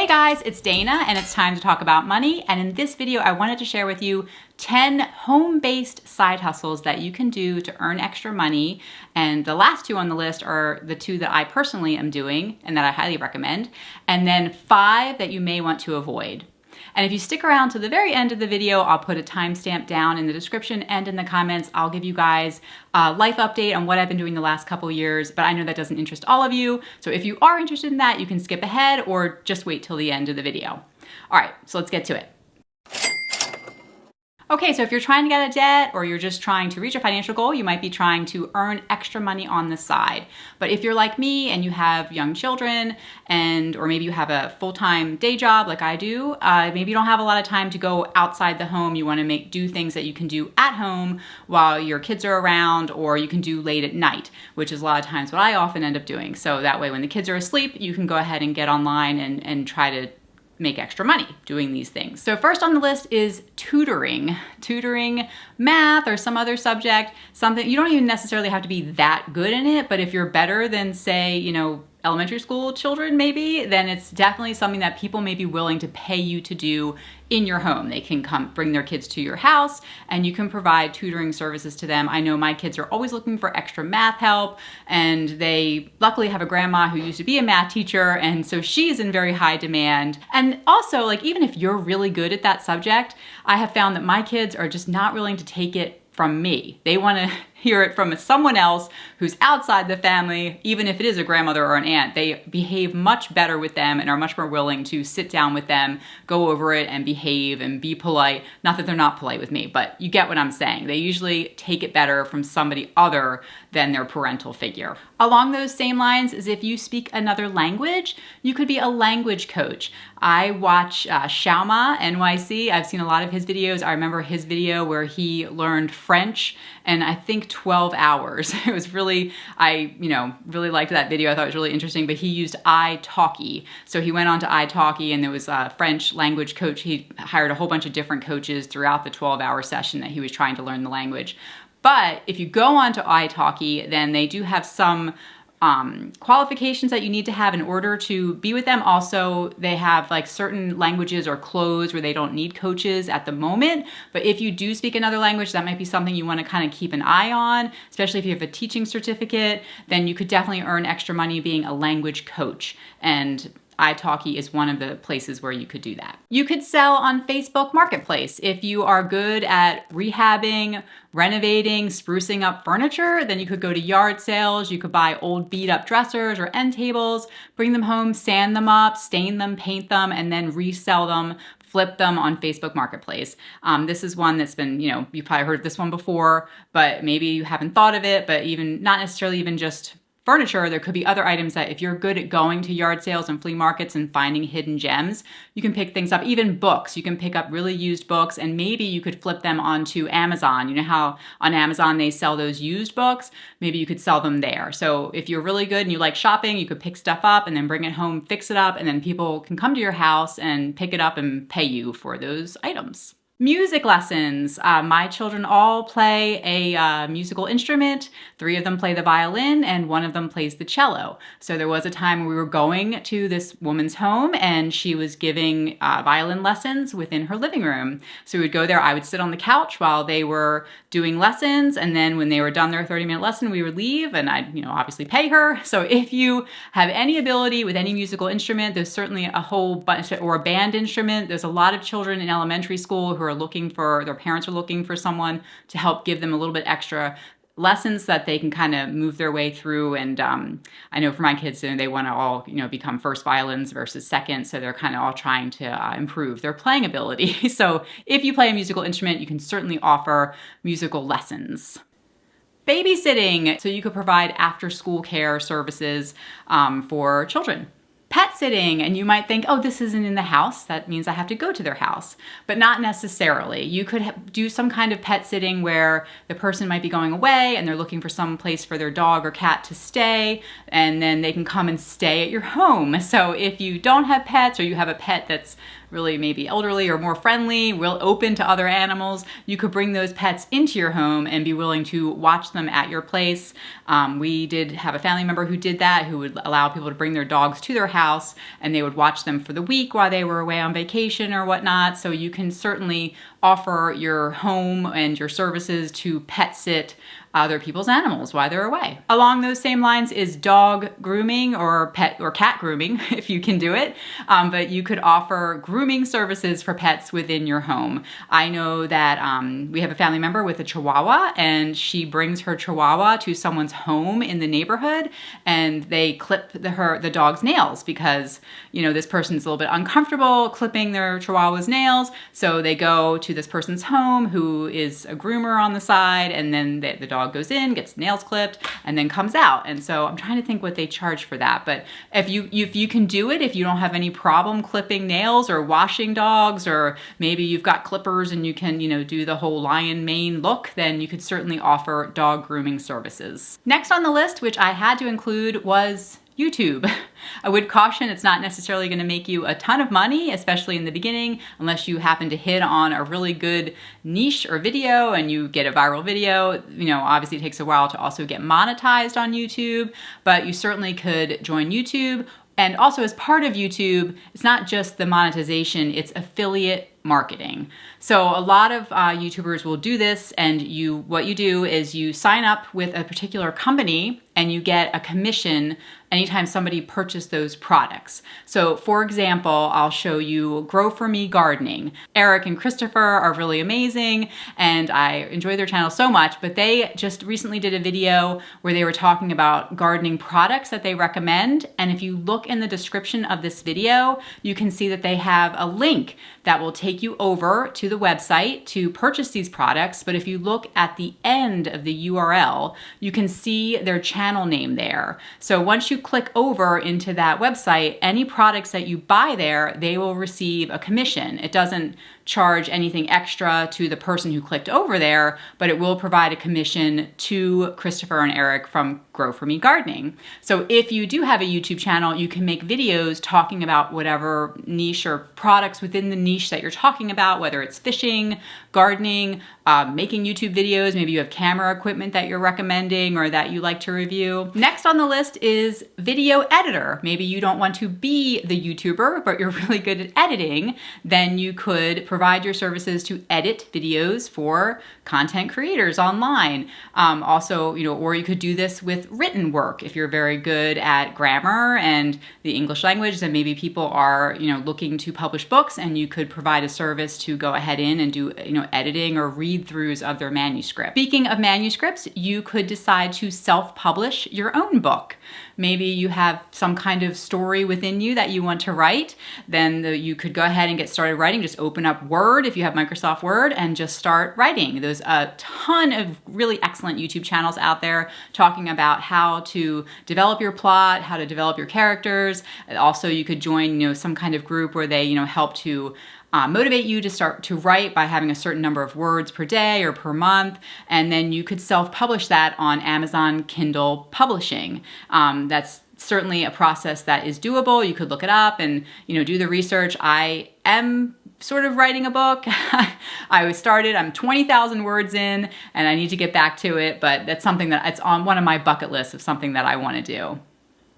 Hey guys, it's Dana and it's time to talk about money. And in this video, I wanted to share with you 10 home-based side hustles that you can do to earn extra money. And the last two on the list are the two that I personally am doing and that I highly recommend. And then 5 that you may want to avoid. And if you stick around to the very end of the video, I'll put a timestamp down in the description and in the comments. I'll give you guys a life update on what I've been doing the last couple years, but I know that doesn't interest all of you. So if you are interested in that, you can skip ahead or just wait till the end of the video. All right, so let's get to it. Okay, so if you're trying to get out of debt or you're just trying to reach a financial goal, you might be trying to earn extra money on the side. But if you're like me and you have young children or maybe you have a full-time day job like I do, maybe you don't have a lot of time to go outside the home. You want to do things that you can do at home while your kids are around, or you can do late at night, which is a lot of times what I often end up doing. So that way when the kids are asleep, you can go ahead and get online and try to make extra money doing these things. So first on the list is tutoring. Tutoring math or some other subject, something you don't even necessarily have to be that good in it, but if you're better than, say, elementary school children maybe, then it's definitely something that people may be willing to pay you to do in your home. They can come bring their kids to your house and you can provide tutoring services to them. I know my kids are always looking for extra math help, and they luckily have a grandma who used to be a math teacher, and so she's in very high demand. And also, like, even if you're really good at that subject, I have found that my kids are just not willing to take it from me. They want to hear it from someone else who's outside the family, even if it is a grandmother or an aunt. They behave much better with them and are much more willing to sit down with them, go over it and behave and be polite. Not that they're not polite with me, but you get what I'm saying. They usually take it better from somebody other than their parental figure. Along those same lines is if you speak another language, you could be a language coach. I watch Shauma NYC. I've seen a lot of his videos. I remember his video where he learned French and I think 12 hours. It was really, I really liked that video. I thought it was really interesting, but he used italki. So he went on to italki and there was a French language coach. He hired a whole bunch of different coaches throughout the 12-hour session that he was trying to learn the language. But if you go on to italki, then they do have some qualifications that you need to have in order to be with them. Also, they have like certain languages or clothes where they don't need coaches at the moment. But if you do speak another language, that might be something you want to kind of keep an eye on, especially if you have a teaching certificate, then you could definitely earn extra money being a language coach. And italki is one of the places where you could do that. You could sell on Facebook Marketplace. If you are good at rehabbing, renovating, sprucing up furniture, then you could go to yard sales. You could buy old beat up dressers or end tables, bring them home, sand them up, stain them, paint them, and then resell them, flip them on Facebook Marketplace. This is one that's been, you've probably heard of this one before, but maybe you haven't thought of it, but even not necessarily even just furniture, there could be other items that if you're good at going to yard sales and flea markets and finding hidden gems, you can pick things up. Even books, you can pick up really used books and maybe you could flip them onto Amazon. You know how on Amazon they sell those used books? Maybe you could sell them there. So if you're really good and you like shopping, you could pick stuff up and then bring it home, fix it up, and then people can come to your house and pick it up and pay you for those items. Music lessons. My children all play a musical instrument. 3 of them play the violin and 1 of them plays the cello. So there was a time when we were going to this woman's home and she was giving violin lessons within her living room. So we would go there. I would sit on the couch while they were doing lessons, and then when they were done their 30-minute lesson, we would leave and I'd obviously pay her. So if you have any ability with any musical instrument, there's certainly a whole bunch, or a band instrument. There's a lot of children in elementary school who are their parents are looking for someone to help give them a little bit extra lessons that they can kind of move their way through. And I know for my kids, they want to all become first violins versus second, so they're kind of all trying to improve their playing ability. So if you play a musical instrument, you can certainly offer musical lessons. Babysitting, so you could provide after-school care services for children. Pet sitting, and you might think, oh, this isn't in the house. That means I have to go to their house, but not necessarily. You could do some kind of pet sitting where the person might be going away and they're looking for some place for their dog or cat to stay, and then they can come and stay at your home. So if you don't have pets, or you have a pet that's really maybe elderly or more friendly, open to other animals, you could bring those pets into your home and be willing to watch them at your place. We did have a family member who did that, who would allow people to bring their dogs to their house house and they would watch them for the week while they were away on vacation or whatnot. So you can certainly offer your home and your services to pet sit other people's animals while they're away. Along those same lines is dog grooming or pet or cat grooming, if you can do it. But you could offer grooming services for pets within your home. I know that we have a family member with a Chihuahua, and she brings her Chihuahua to someone's home in the neighborhood, and they clip the dog's nails because, you know, this person's a little bit uncomfortable clipping their Chihuahua's nails. So they go to this person's home who is a groomer on the side, and then the dog goes in, gets nails clipped, and then comes out. And so I'm trying to think what they charge for that. But if you can do it, if you don't have any problem clipping nails or washing dogs, or maybe you've got clippers and you can, you know, do the whole lion mane look, then you could certainly offer dog grooming services. Next on the list, which I had to include, was YouTube. I would caution it's not necessarily going to make you a ton of money, especially in the beginning, unless you happen to hit on a really good niche or video and you get a viral video. You know, obviously it takes a while to also get monetized on YouTube, but you certainly could join YouTube. And also as part of YouTube, it's not just the monetization, it's affiliate marketing. So a lot of YouTubers will do this, and what you do is you sign up with a particular company and you get a commission anytime somebody purchased those products. So for example, I'll show you Grow For Me Gardening. Eric and Christopher are really amazing and I enjoy their channel so much, but they just recently did a video where they were talking about gardening products that they recommend. And if you look in the description of this video, you can see that they have a link that will take you over to the website to purchase these products. But if you look at the end of the URL, you can see their channel name there. So once you click over into that website, any products that you buy there, they will receive a commission. It doesn't charge anything extra to the person who clicked over there, but it will provide a commission to Christopher and Eric from Grow For Me Gardening. So if you do have a YouTube channel, you can make videos talking about whatever niche or products within the niche that you're talking about, whether it's fishing, gardening, making YouTube videos, maybe you have camera equipment that you're recommending or that you like to review. Next on the list is video editor. Maybe you don't want to be the YouTuber, but you're really good at editing. Then you could provide your services to edit videos for content creators online. Also, you know, or you could do this with written work. If you're very good at grammar and the English language, then maybe people are, you know, looking to publish books, and you could provide a service to go ahead in and do, you know, editing or read-throughs of their manuscript. Speaking of manuscripts, you could decide to self-publish your own book. Maybe you have some kind of story within you that you want to write, then you could go ahead and get started writing. Just open up Word if you have Microsoft Word and just start writing. There's a ton of really excellent YouTube channels out there talking about how to develop your plot, how to develop your characters. Also, you could join, you know, some kind of group where they, you know, help to motivate you to start to write by having a certain number of words per day or per month, and then you could self-publish that on Amazon Kindle Publishing. That's certainly a process that is doable. You could look it up and, you know, do the research. I am sort of writing a book. I started, I'm 20,000 words in, and I need to get back to it, but that's something that it's on one of my bucket lists of something that I want to do.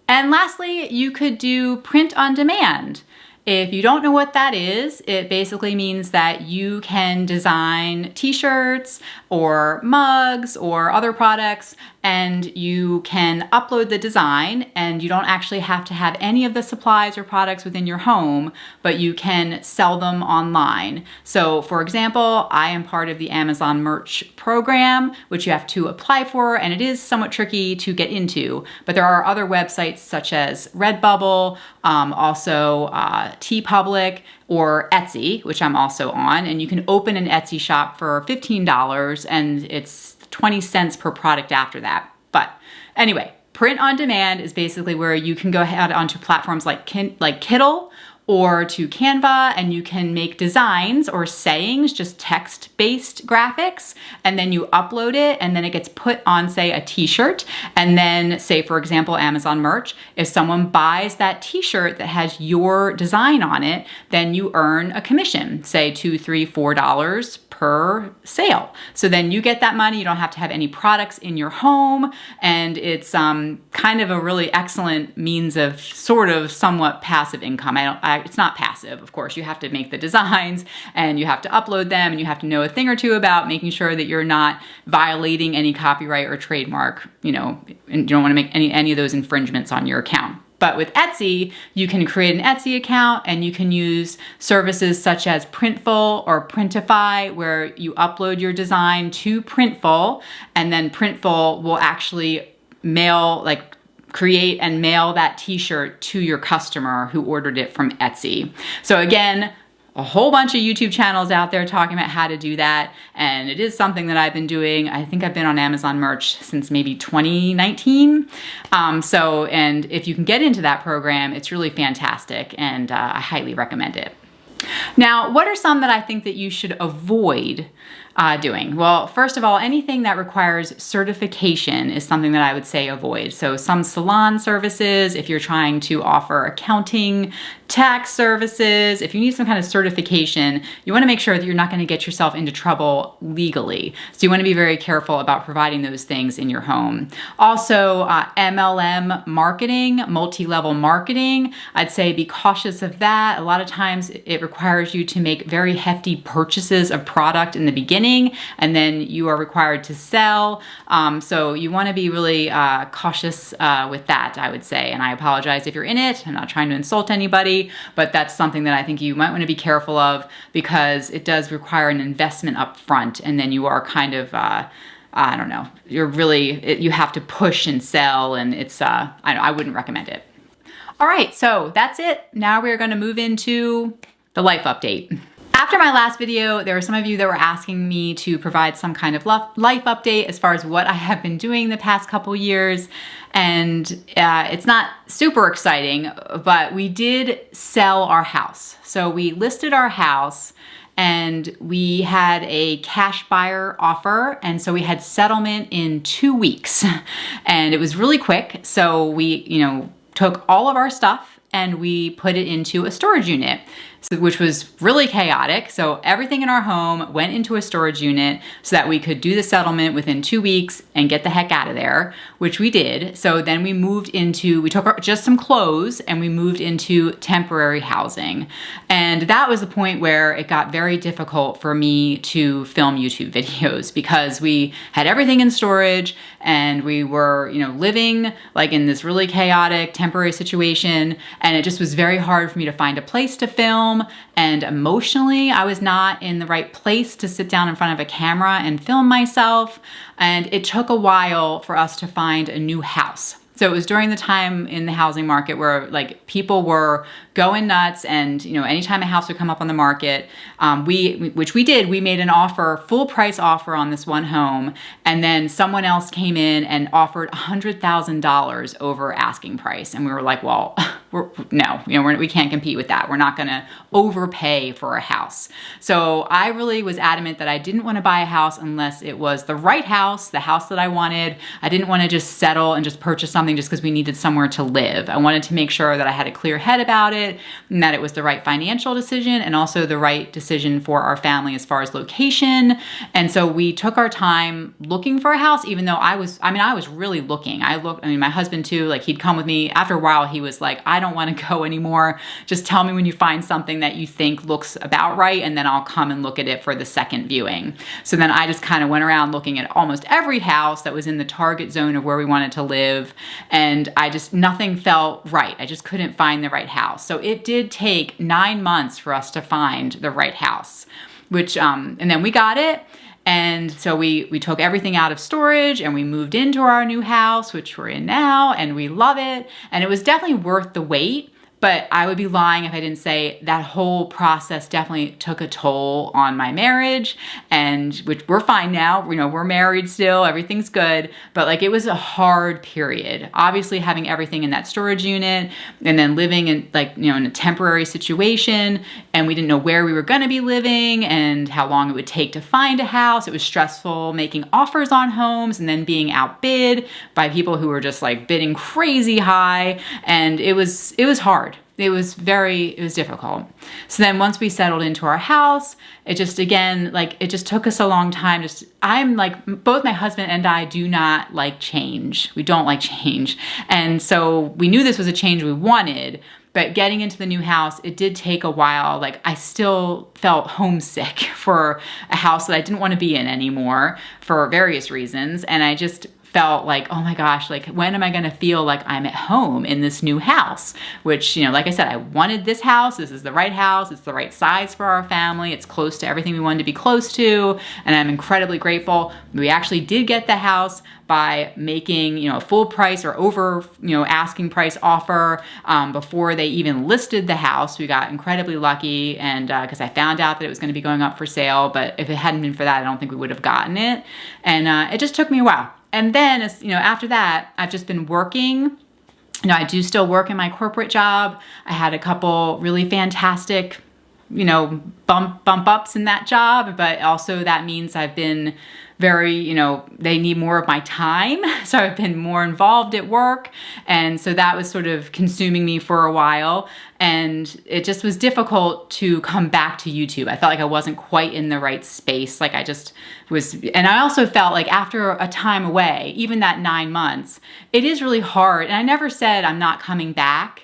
And lastly, you could do print on demand. If you don't know what that is, it basically means that you can design t-shirts or mugs or other products, and you can upload the design, and you don't actually have to have any of the supplies or products within your home, but you can sell them online. So for example, I am part of the Amazon merch program, which you have to apply for, and it is somewhat tricky to get into, but there are other websites such as Redbubble, also TeePublic, or Etsy, which I'm also on, and you can open an Etsy shop for $15 and it's 20 cents per product after that. But anyway, print on demand is basically where you can go ahead onto platforms like Kindle or to Canva, and you can make designs or sayings, just text-based graphics, and then you upload it, and then it gets put on, say, a t-shirt. And then, say, for example, Amazon merch, if someone buys that t-shirt that has your design on it, then you earn a commission, say $2, $3, $4 per sale. So then you get that money. You don't have to have any products in your home. And it's kind of a really excellent means of sort of somewhat passive income. It's not passive, of course. You have to make the designs and you have to upload them and you have to know a thing or two about making sure that you're not violating any copyright or trademark, and you don't want to make any of those infringements on your account. But with Etsy, you can create an Etsy account and you can use services such as Printful or Printify, where you upload your design to Printful, and then Printful will actually create and mail that t-shirt to your customer who ordered it from Etsy. So again, a whole bunch of YouTube channels out there talking about how to do that. And it is something that I've been doing. I think I've been on Amazon merch since maybe 2019. And if you can get into that program, it's really fantastic and I highly recommend it. Now, what are some that I think that you should avoid doing? Well, first of all, anything that requires certification is something that I would say avoid. So some salon services, if you're trying to offer accounting, tax services, if you need some kind of certification, you want to make sure that you're not going to get yourself into trouble legally. So you want to be very careful about providing those things in your home. Also, MLM marketing, multi-level marketing, I'd say be cautious of that. A lot of times it requires you to make very hefty purchases of product in the beginning, and then you are required to sell. So you want to be really cautious with that, I would say. And I apologize if you're in it. I'm not trying to insult anybody, but that's something that I think you might want to be careful of, because it does require an investment up front, and then you are kind of I don't know, you have to push and sell, and it's I wouldn't recommend it. All right, so that's it. Now we're going to move into the life update. After my last video, there were some of you that were asking me to provide some kind of life update as far as what I have been doing the past couple years. And it's not super exciting, but we did sell our house. So we listed our house and we had a cash buyer offer. And so we had settlement in 2 weeks and it was really quick. So we, took all of our stuff and we put it into a storage unit, which was really chaotic. So everything in our home went into a storage unit so that we could do the settlement within 2 weeks and get the heck out of there, which we did. So then we took just some clothes and we moved into temporary housing. And that was the point where it got very difficult for me to film YouTube videos, because we had everything in storage and we were, living like in this really chaotic temporary situation. And it just was very hard for me to find a place to film. And emotionally, I was not in the right place to sit down in front of a camera and film myself. And it took a while for us to find a new house. So it was during the time in the housing market where people were going nuts, and anytime a house would come up on the market, which we did, we made an offer, full price offer on this one home, and then someone else came in and offered $100,000 over asking price, and we were like, well, we can't compete with that. We're not going to overpay for a house. So I really was adamant that I didn't want to buy a house unless it was the right house, the house that I wanted. I didn't want to just settle and just purchase something just because we needed somewhere to live. I wanted to make sure that I had a clear head about it, and that it was the right financial decision and also the right decision for our family as far as location. And so we took our time looking for a house, even though I was really looking. My husband too, he'd come with me. After a while, he was like, I don't want to go anymore. Just tell me when you find something that you think looks about right, and then I'll come and look at it for the second viewing. So then I just kind of went around looking at almost every house that was in the target zone of where we wanted to live. And nothing felt right. I just couldn't find the right house. So it did take 9 months for us to find the right house, and then we got it. And so we took everything out of storage and we moved into our new house, which we're in now, and we love it. And it was definitely worth the wait. But I would be lying if I didn't say that whole process definitely took a toll on my marriage, and which we're fine now. You know, we're married still, everything's good, but like it was a hard period. Obviously having everything in that storage unit and then living in like, you know, in a temporary situation, and we didn't know where we were going to be living and how long it would take to find a house. It was stressful making offers on homes and then being outbid by people who were just like bidding crazy high, and it was hard. It was difficult. So then once we settled into our house, it just, again, like it just took us a long time. I'm like, both my husband and I do not like change. We don't like change. And so we knew this was a change we wanted, but getting into the new house, it did take a while. Like I still felt homesick for a house that I didn't want to be in anymore for various reasons. And I just felt like, oh my gosh, like when am I going to feel like I'm at home in this new house? Which, you know, like I said, I wanted this house. This is the right house. It's the right size for our family. It's close to everything we wanted to be close to. And I'm incredibly grateful. We actually did get the house by making, you know, a full price or over, you know, asking price offer before they even listed the house. We got incredibly lucky, and because I found out that it was going to be going up for sale, but if it hadn't been for that, I don't think we would have gotten it. And it just took me a while. And then, as you know, after that, I've just been working. You know, I do still work in my corporate job. I had a couple really fantastic, you know, bump ups in that job, but also that means I've been very, you know, they need more of my time. So I've been more involved at work. And so that was sort of consuming me for a while. And it just was difficult to come back to YouTube. I felt like I wasn't quite in the right space. Like I just was, and I also felt like after a time away, even that 9 months, it is really hard. And I never said I'm not coming back.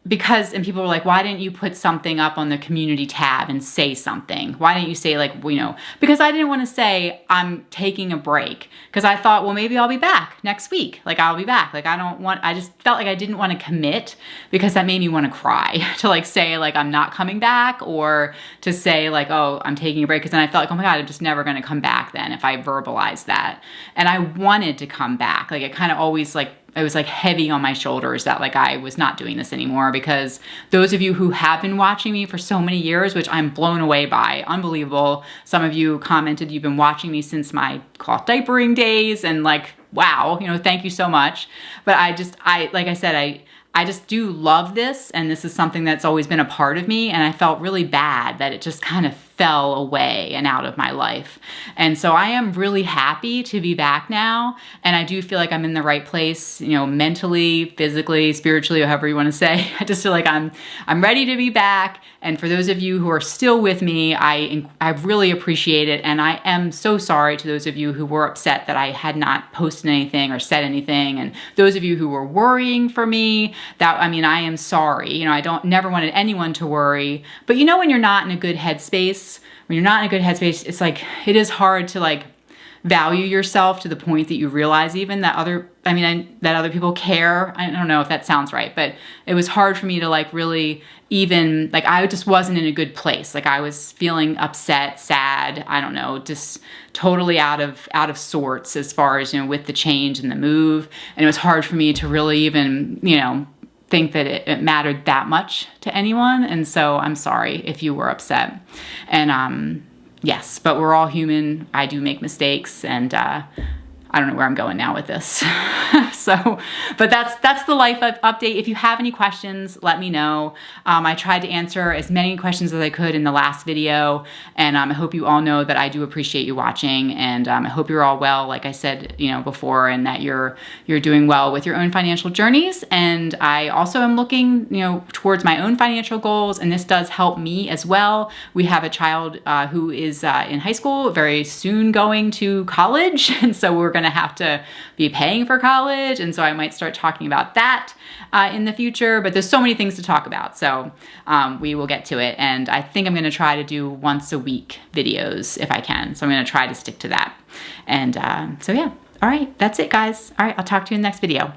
Because, and people were like, why didn't you put something up on the community tab and say something? Why didn't you say like, you know, because I didn't want to say I'm taking a break, because I thought, well, maybe I'll be back next week. Like I'll be back. Like I just felt like I didn't want to commit, because that made me want to cry to like say like I'm not coming back, or to say like, oh, I'm taking a break. Because then I felt like, oh my God, I'm just never going to come back then if I verbalized that. And I wanted to come back. Like it kind of always like, it was like heavy on my shoulders that like I was not doing this anymore, because those of you who have been watching me for so many years, which I'm blown away by, unbelievable. Some of you commented you've been watching me since my cloth diapering days, and like, wow, you know, thank you so much. But like I said, I just do love this, and this is something that's always been a part of me, and I felt really bad that it just kind of fell away and out of my life. And so I am really happy to be back now, and I do feel like I'm in the right place, you know, mentally, physically, spiritually, however you want to say. I just feel like I'm ready to be back. And for those of you who are still with me, I really appreciate it, and I am so sorry to those of you who were upset that I had not posted anything or said anything, and those of you who were worrying for me. I am sorry. You know, I never wanted anyone to worry. But you know, when you're not in a good headspace, it's like, it is hard to like value yourself to the point that you realize even that other people care. I don't know if that sounds right, but it was hard for me to like really even, like I just wasn't in a good place. Like I was feeling upset, sad, I don't know, just totally out of sorts as far as, you know, with the change and the move. And it was hard for me to really even, you know, think that it mattered that much to anyone. And so I'm sorry if you were upset. And yes, but we're all human. I do make mistakes, and I don't know where I'm going now with this. But that's the life update. If you have any questions, let me know. I tried to answer as many questions as I could in the last video, and I hope you all know that I do appreciate you watching, and I hope you're all well, like I said, you know, before, and that you're doing well with your own financial journeys. And I also am looking, you know, towards my own financial goals, and this does help me as well. We have a child who is in high school, very soon going to college, and so we're going to have to be paying for college, and so I might start talking about that in the future, but there's so many things to talk about, so we will get to it. And I think I'm going to try to do once a week videos if I can, so I'm going to try to stick to that. And so yeah, all right, that's it guys. All right, I'll talk to you in the next video.